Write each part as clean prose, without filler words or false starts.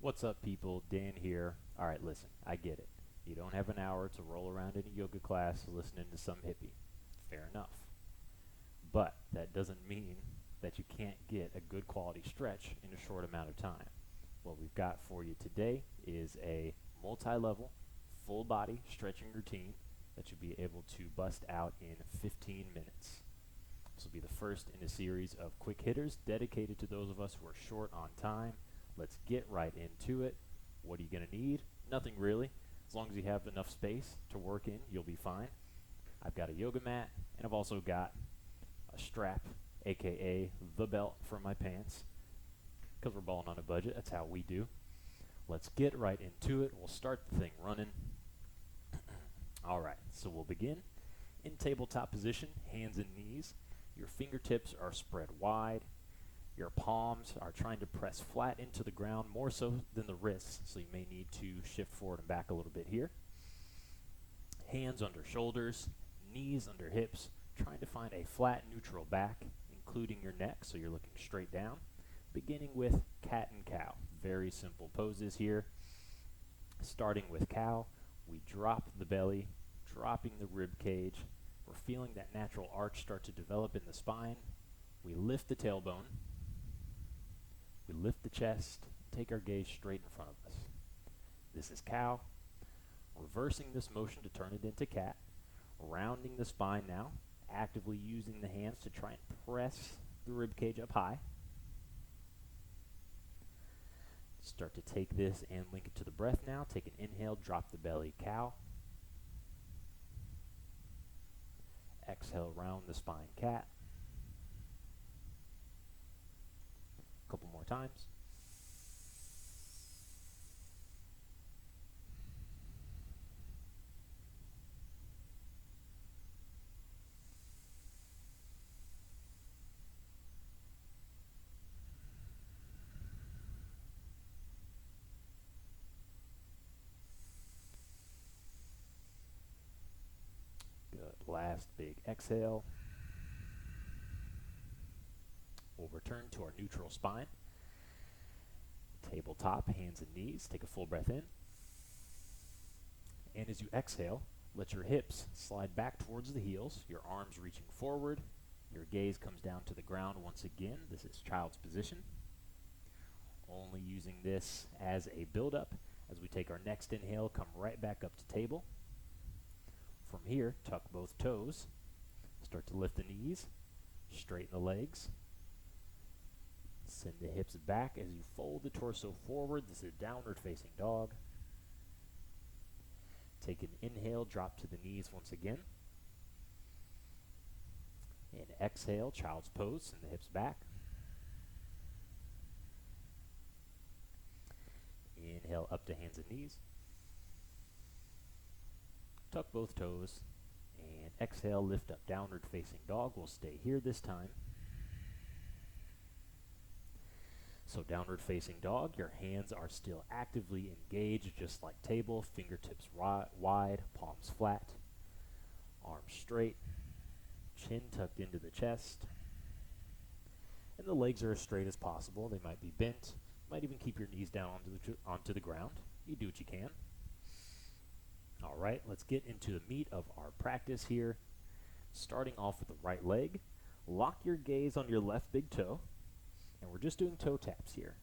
What's up, people? Dan here. All right, listen, I get it. You don't have an hour to roll around in a yoga class listening to some hippie. Fair enough. But that doesn't mean that you can't get a good quality stretch in a short amount of time. What we've got for you today is a multi-level, full body stretching routine that you'll be able to bust out in 15 minutes. This will be the first in a series of quick hitters dedicated to those of us who are short on time. Let's get right into it. What are you going to need? Nothing really. As long as you have enough space to work in, you'll be fine. I've got a yoga mat, and I've also got a strap, aka the belt for my pants, because we're balling on a budget. That's how we do. Let's get right into it. We'll start the thing running. All right, so we'll begin in tabletop position, hands and knees. Your fingertips are spread wide. Your palms are trying to press flat into the ground, more so than the wrists, so you may need to shift forward and back a little bit here. Hands under shoulders, knees under hips, trying to find a flat neutral back, including your neck, so you're looking straight down. Beginning with cat and cow. Very simple poses here. Starting with cow, we drop the belly, dropping the rib cage. We're feeling that natural arch start to develop in the spine. We lift the tailbone. We lift the chest, take our gaze straight in front of us. This is cow. Reversing this motion to turn it into cat. Rounding the spine now, actively using the hands to try and press the rib cage up high. Start to take this and link it to the breath now. Take an inhale, drop the belly, cow. Exhale, round the spine, cat. Couple more times. Good. Last big exhale. We'll return to our neutral spine. Tabletop, hands and knees. Take a full breath in. And as you exhale, let your hips slide back towards the heels, your arms reaching forward. Your gaze comes down to the ground once again. This is child's position. Only using this as a build-up. As we take our next inhale, come right back up to table. From here, tuck both toes. Start to lift the knees, straighten the legs. Send the hips back as you fold the torso forward. This is downward facing dog. Take an inhale, drop to the knees once again. And exhale, child's pose, send the hips back. Inhale up to hands and knees. Tuck both toes. And exhale, lift up, downward facing dog. We'll stay here this time. So downward facing dog, your hands are still actively engaged, just like table, fingertips wide, palms flat, arms straight, chin tucked into the chest, and the legs are as straight as possible. They might be bent, might even keep your knees down onto the ground. You do what you can. All right, let's get into the meat of our practice here. Starting off with the right leg, lock your gaze on your left big toe. And we're just doing toe taps here.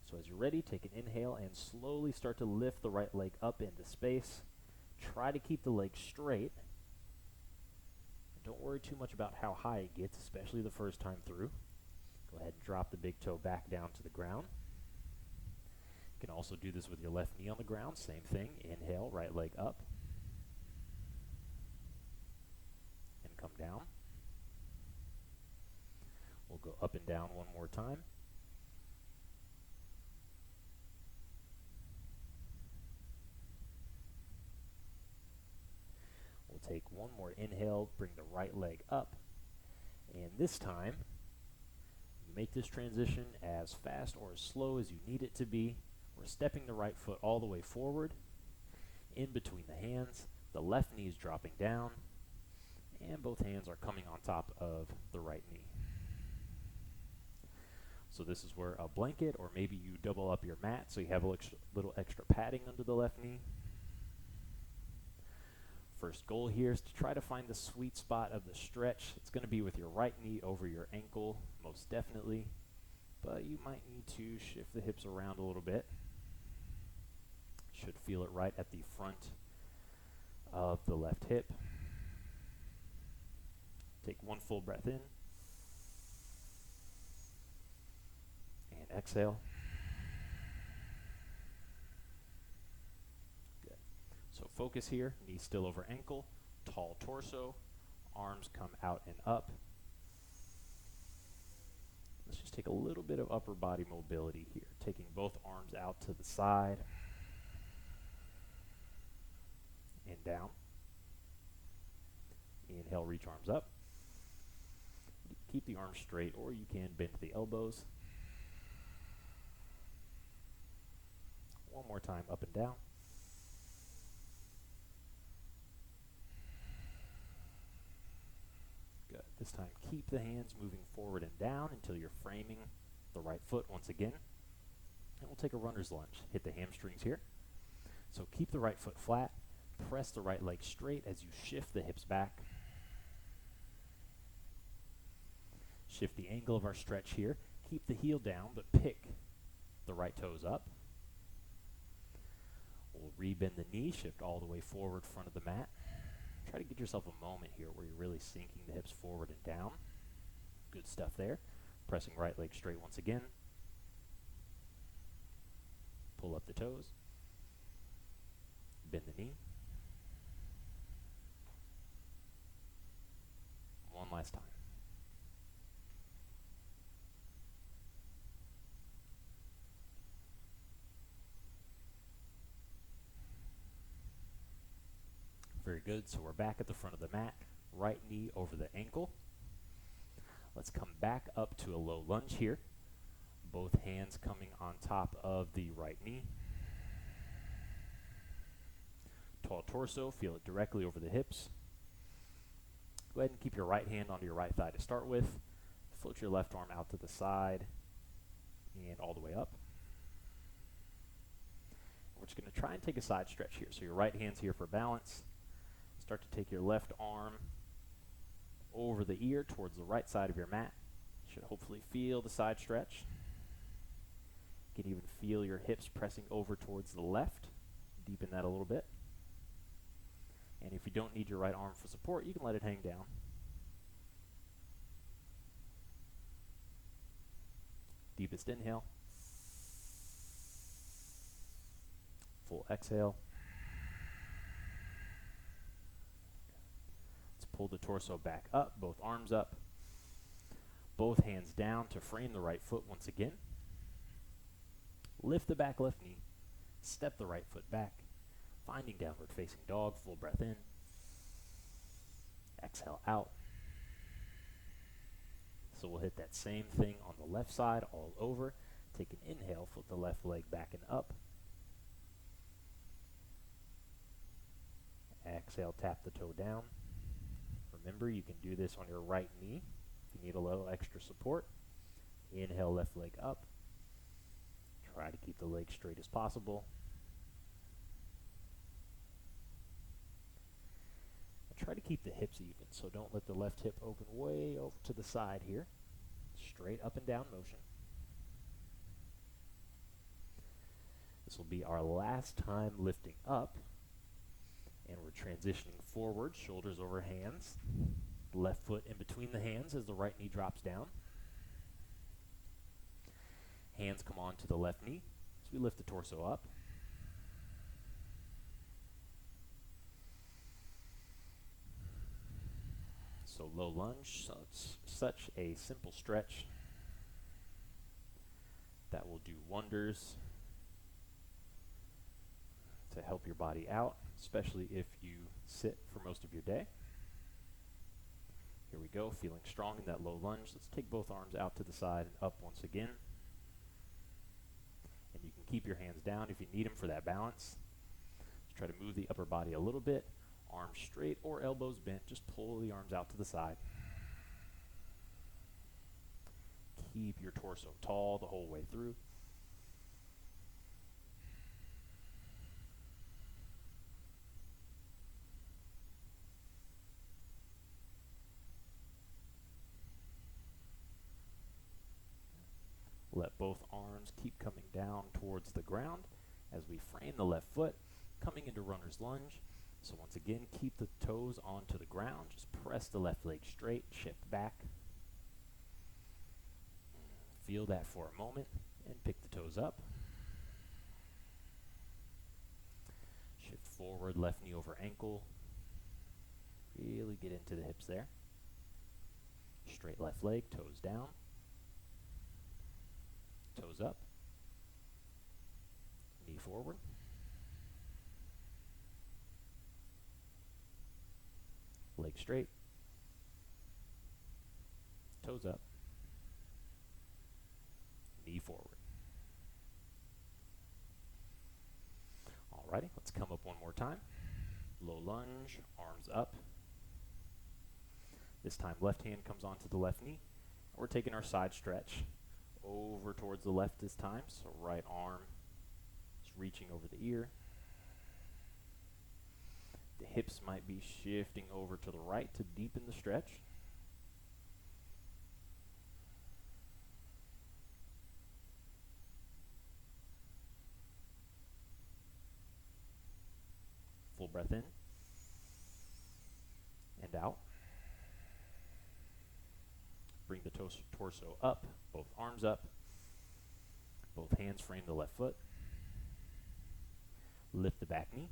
So as you're ready, take an inhale and slowly start to lift the right leg up into space. Try to keep the leg straight. And don't worry too much about how high it gets, especially the first time through. Go ahead and drop the big toe back down to the ground. You can also do this with your left knee on the ground. Same thing. Inhale, right leg up. And come down. We'll go up and down one more time. We'll take one more inhale, bring the right leg up. And this time, you make this transition as fast or as slow as you need it to be. We're stepping the right foot all the way forward, in between the hands. The left knee is dropping down, and both hands are coming on top of the right knee. So this is where a blanket, or maybe you double up your mat so you have a little extra padding under the left knee. First goal here is to try to find the sweet spot of the stretch. It's going to be with your right knee over your ankle, most definitely, but you might need to shift the hips around a little bit. Should feel it right at the front of the left hip. Take one full breath in and exhale. Good. So focus here, knee still over ankle, tall torso, arms come out and up. Let's just take a little bit of upper body mobility here, taking both arms out to the side and down. Inhale, reach arms up. Keep the arms straight, or you can bend the elbows. One more time, up and down. Good. This time, keep the hands moving forward and down until you're framing the right foot once again. And we'll take a runner's lunge. Hit the hamstrings here. So keep the right foot flat. Press the right leg straight as you shift the hips back. Shift the angle of our stretch here. Keep the heel down, but pick the right toes up. We'll rebend the knee, shift all the way forward, front of the mat. Try to get yourself a moment here where you're really sinking the hips forward and down. Good stuff there. Pressing right leg straight once again. Pull up the toes. Bend the knee. One last time. Very good. So we're back at the front of the mat. Right knee over the ankle. Let's come back up to a low lunge here. Both hands coming on top of the right knee. Tall torso. Feel it directly over the hips. Go ahead and keep your right hand onto your right thigh to start with. Float your left arm out to the side and all the way up. We're just going to try and take a side stretch here. So your right hand's here for balance. Start to take your left arm over the ear towards the right side of your mat. You should hopefully feel the side stretch. You can even feel your hips pressing over towards the left. Deepen that a little bit. And if you don't need your right arm for support, you can let it hang down. Deepest inhale. Full exhale. Let's pull the torso back up, both arms up. Both hands down to frame the right foot once again. Lift the back left knee. Step the right foot back. Finding downward facing dog, full breath in. Exhale out. So we'll hit that same thing on the left side all over. Take an inhale, flip the left leg back and up. Exhale, tap the toe down. Remember, you can do this on your right knee if you need a little extra support. Inhale, left leg up. Try to keep the leg straight as possible. Try to keep the hips even, so don't let the left hip open way over to the side here. Straight up and down motion. This will be our last time lifting up, and we're transitioning forward, shoulders over hands. Left foot in between the hands as the right knee drops down. Hands come on to the left knee as we lift the torso up. So low lunge, such a simple stretch that will do wonders to help your body out, especially if you sit for most of your day. Here we go, feeling strong in that low lunge. Let's take both arms out to the side and up once again. And you can keep your hands down if you need them for that balance. Let's try to move the upper body a little bit. Arms straight or elbows bent. Just pull the arms out to the side. keep your torso tall the whole way through. Let both arms keep coming down towards the ground as we frame the left foot, coming into runner's lunge. So once again, keep the toes onto the ground. Just press the left leg straight, shift back. Feel that for a moment and pick the toes up. Shift forward, left knee over ankle. Really get into the hips there. Straight left leg, toes down. Toes up. Knee forward. Leg straight. Toes up. Knee forward. Alrighty, let's come up one more time. Low lunge, arms up. This time left hand comes onto the left knee. We're taking our side stretch over towards the left this time. So right arm is reaching over the ear. The hips might be shifting over to the right to deepen the stretch. Full breath in and out. Bring the torso up, both arms up, both hands frame the left foot. Lift the back knee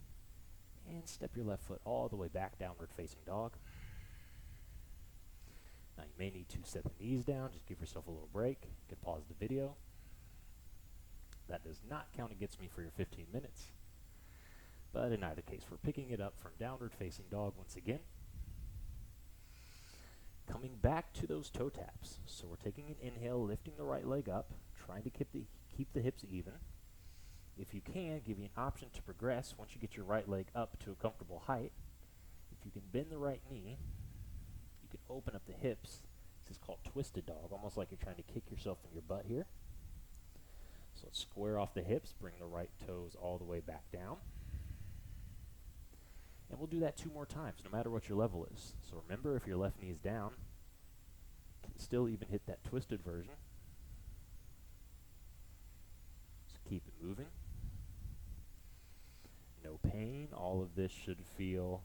and step your left foot all the way back, downward facing dog. Now you may need to set the knees down, just give yourself a little break. You can pause the video. That does not count against me for your 15 minutes. But in either case, we're picking it up from downward facing dog once again. Coming back to those toe taps. So we're taking an inhale, lifting the right leg up, trying to keep the hips even. If you can, give you an option to progress once you get your right leg up to a comfortable height. If you can bend the right knee, you can open up the hips. This is called twisted dog, almost like you're trying to kick yourself in your butt here. So let's square off the hips, bring the right toes all the way back down. And we'll do that 2 more times, no matter what your level is. So remember, if your left knee is down, you can still even hit that twisted version. So keep it moving. No pain. All of this should feel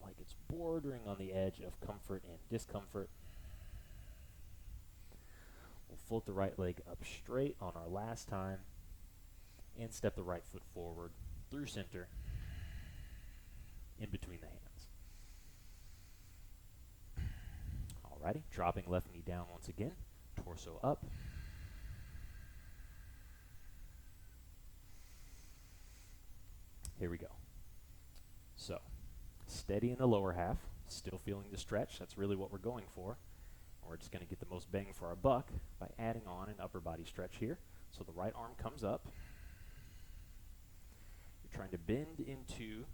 like it's bordering on the edge of comfort and discomfort. We'll float the right leg up straight on our last time and step the right foot forward through center in between the hands. Alrighty, dropping left knee down once again, torso up. Here we go. So, steady in the lower half, still feeling the stretch. That's really what we're going for. We're just going to get the most bang for our buck by adding on an upper body stretch here. So the right arm comes up. You're trying to bend into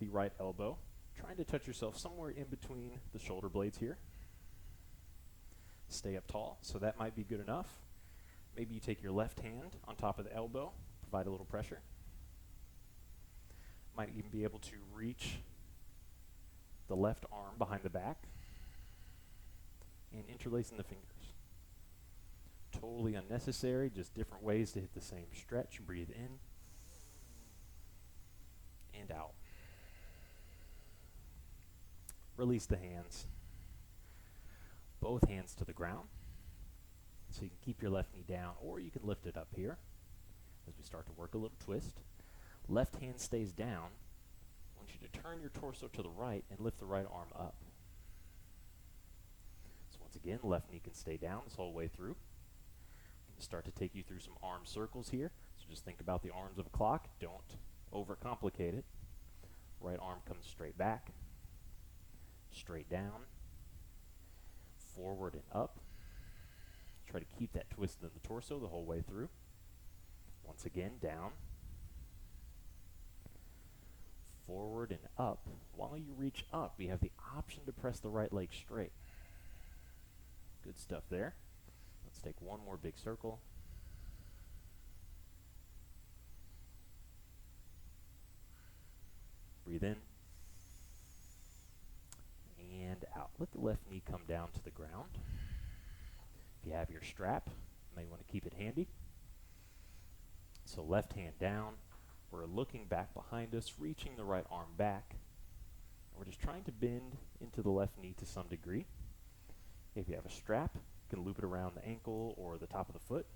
the right elbow, trying to touch yourself somewhere in between the shoulder blades here. Stay up tall, so that might be good enough. Maybe you take your left hand on top of the elbow, provide a little pressure. Might even be able to reach the left arm behind the back and interlacing the fingers. Totally unnecessary, just different ways to hit the same stretch. Breathe in and out. Release the hands. Both hands to the ground. So you can keep your left knee down, or you can lift it up here as we start to work a little twist. Left hand stays down. I want you to turn your torso to the right and lift the right arm up. So once again, left knee can stay down this whole way through. I'm going to start to take you through some arm circles here. So just think about the arms of a clock. Don't overcomplicate it. Right arm comes straight back. Straight down, forward and up. Try to keep that twist in the torso the whole way through. Once again, down, forward and up. While you reach up, you have the option to press the right leg straight. Good stuff there. Let's take one more big circle. Breathe in and out. Let the left knee come down to the ground. If you have your strap, you may want to keep it handy. So left hand down. We're looking back behind us, reaching the right arm back. We're just trying to bend into the left knee to some degree. If you have a strap, you can loop it around the ankle or the top of the foot.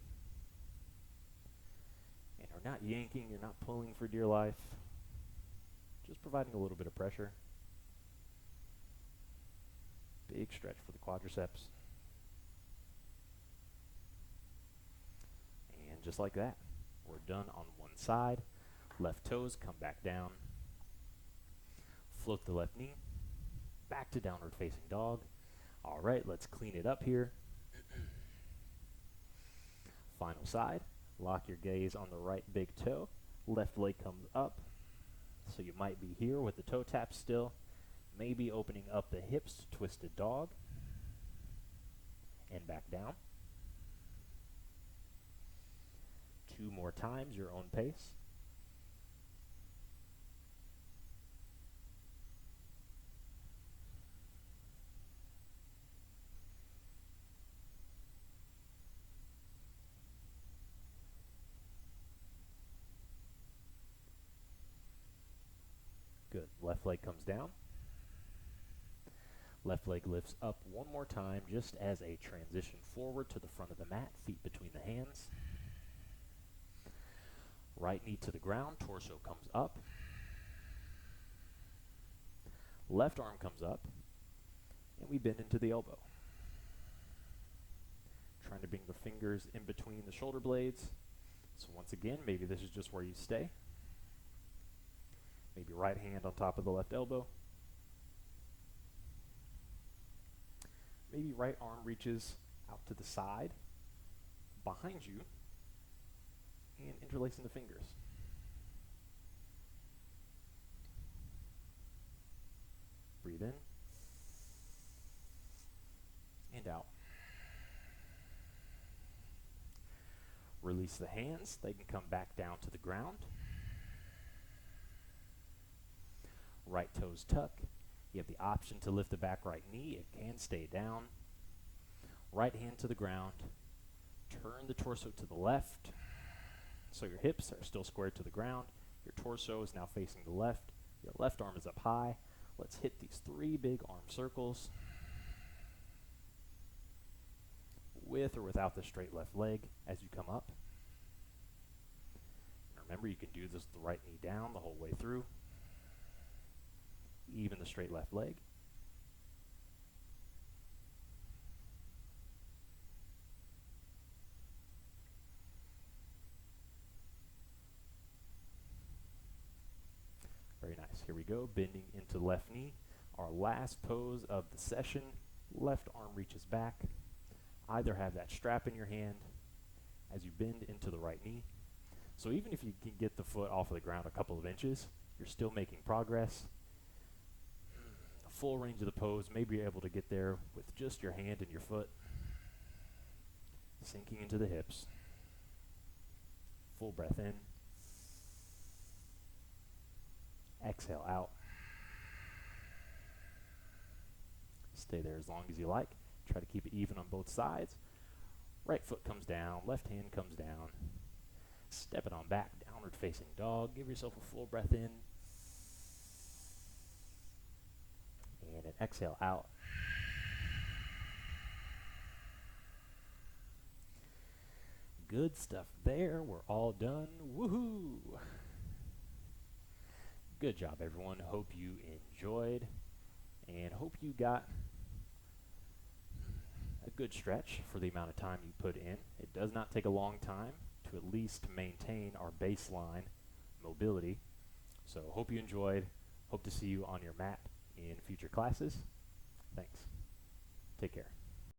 And we're not yanking, you're not pulling for dear life. Just providing a little bit of pressure. Big stretch for the quadriceps. And just like that, we're done on one side. Left toes come back down. Float the left knee. Back to downward facing dog. All right, let's clean it up here. Final side. Lock your gaze on the right big toe. Left leg comes up. So you might be here with the toe tap still. Maybe opening up the hips to twisted dog. And back down. 2 more times, your own pace. Good. Left leg comes down. Left leg lifts up one more time, just as a transition forward to the front of the mat, feet between the hands. Right knee to the ground, torso comes up. Left arm comes up, and we bend into the elbow. Trying to bring the fingers in between the shoulder blades. So once again, maybe this is just where you stay. Maybe right hand on top of the left elbow. Maybe right arm reaches out to the side, behind you, and interlacing the fingers. Breathe in and out. Release the hands. They can come back down to the ground. Right toes tuck. You have the option to lift the back right knee. It can stay down. Right hand to the ground. Turn the torso to the left. So your hips are still squared to the ground. Your torso is now facing the left. Your left arm is up high. Let's hit these 3 big arm circles. With or without the straight left leg as you come up. And remember, you can do this with the right knee down the whole way through. Even the straight left leg. Very nice. Here we go. Bending into the left knee. Our last pose of the session. Left arm reaches back. Either have that strap in your hand as you bend into the right knee. So even if you can get the foot off of the ground a couple of inches, you're still making progress. Full range of the pose, maybe you're able to get there with just your hand and your foot. Sinking into the hips. Full breath in. Exhale out. Stay there as long as you like. Try to keep it even on both sides. Right foot comes down, left hand comes down. Step it on back, downward facing dog. Give yourself a full breath in. And an exhale out. Good stuff there. We're all done. Woohoo! Good job, everyone. Hope you enjoyed and hope you got a good stretch for the amount of time you put in. It does not take a long time to at least maintain our baseline mobility. So hope you enjoyed. Hope to see you on your mat in future classes. Thanks. Take care.